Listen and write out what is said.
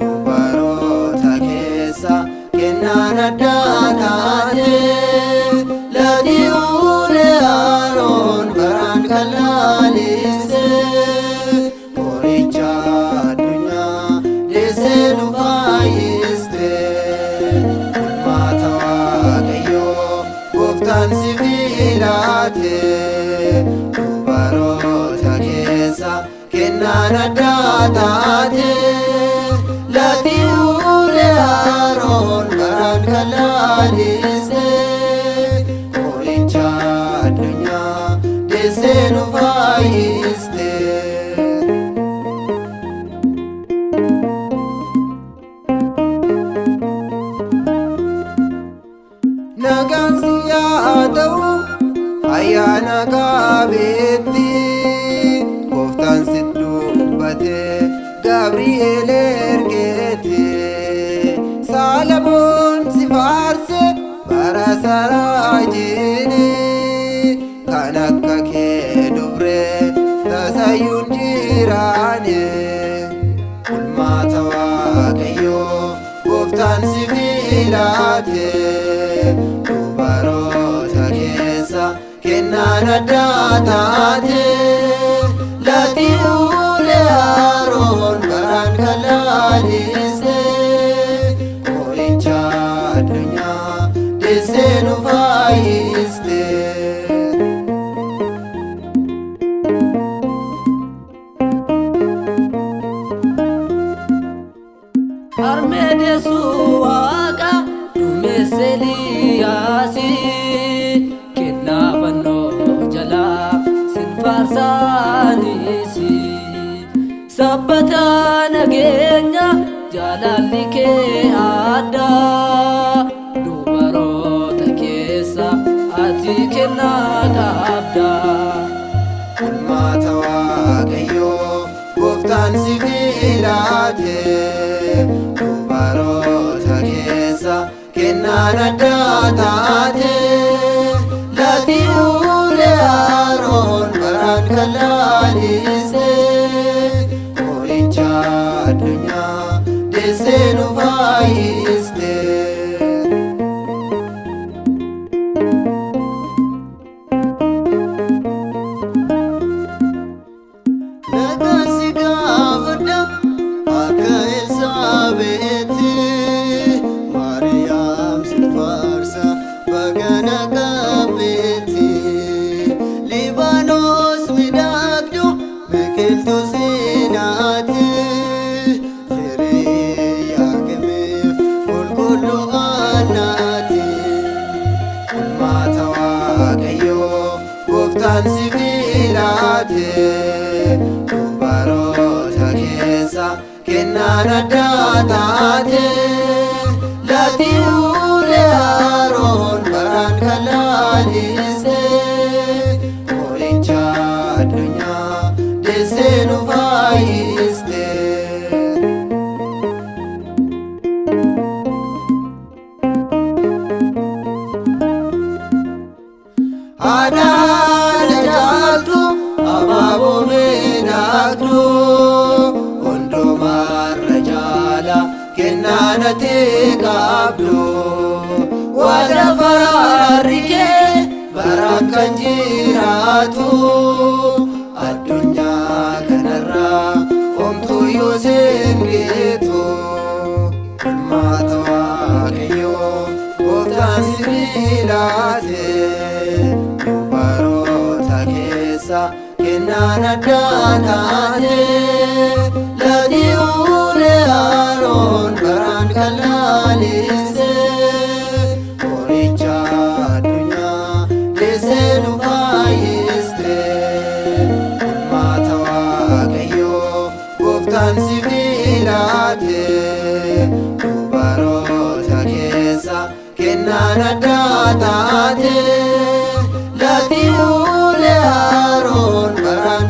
dubaroota keessa kennaan addaa taate lati ulee Aroon baraan kan laaliste qoricha addunyaa deessee nu fayyiste. Bulmaata Waaqayyoo Gooftaan si filate dubaroota keessa kennaan addaa taate lati ulee Aroon baraan kan laaliste qoricha addunyaa deessee nu fayyiste. Nagaan si haa ta'u ayyaana qabeetti Gooftaan si dubbate Gabri'eel ergeeti. Salomoon si faarse bara Saraajiini kan akka kee dubree tasayyuun jiraane. Bulmaata Waaqayyoo Gooftaan si filate dubaroota keessa kennaan addaa taate lati ulee Aroon baraan kan laaliste qoricha addunyaa deessee nu fayyiste. Harmee deessuu Waaqa duumessa Eliyaasi kennaa fannoo jalaa sin faarsaanisi. Sabbata nageenya jaalalli kee addaa dubaroota keessa ati kennaa qabda. Bulmaata Waaqayyoo Gooftaan si filate dubaroota keessa kennaan addaa taate lati ulee Aroon baraan kan laaliste qoricha addunyaa deessee nu fayyiste. Nagaan si gaafadha akka Elsaabeeti Maariyaam si faarsa bagana qabeeti. Libaanos miidhagdu biqiltuu seenaati firii yaaqameef qulqulluu aannaati. Bulmaata Waaqayyoo Gooftaan si filate dubaroota keessa kennaan addaa taate lati ulee Aroon baraan kan laaliste qoricha addunyaa deessee nu fayyiste. Haadhaan jaaltu abaaboo miidhagdu hundumarra jaala kennaan ati qabdu. Waada faraarri kee baraan kan jiraatu addunyaa kanarraa homtuuyyuu sin geetu. Bulmaata Waaqayyoo Gooftaan si filate dubaroota keessa kennaan addaa taate gooftaan si filate dubaroota keessa kennaan addaa taate lati ulee Aroon baraan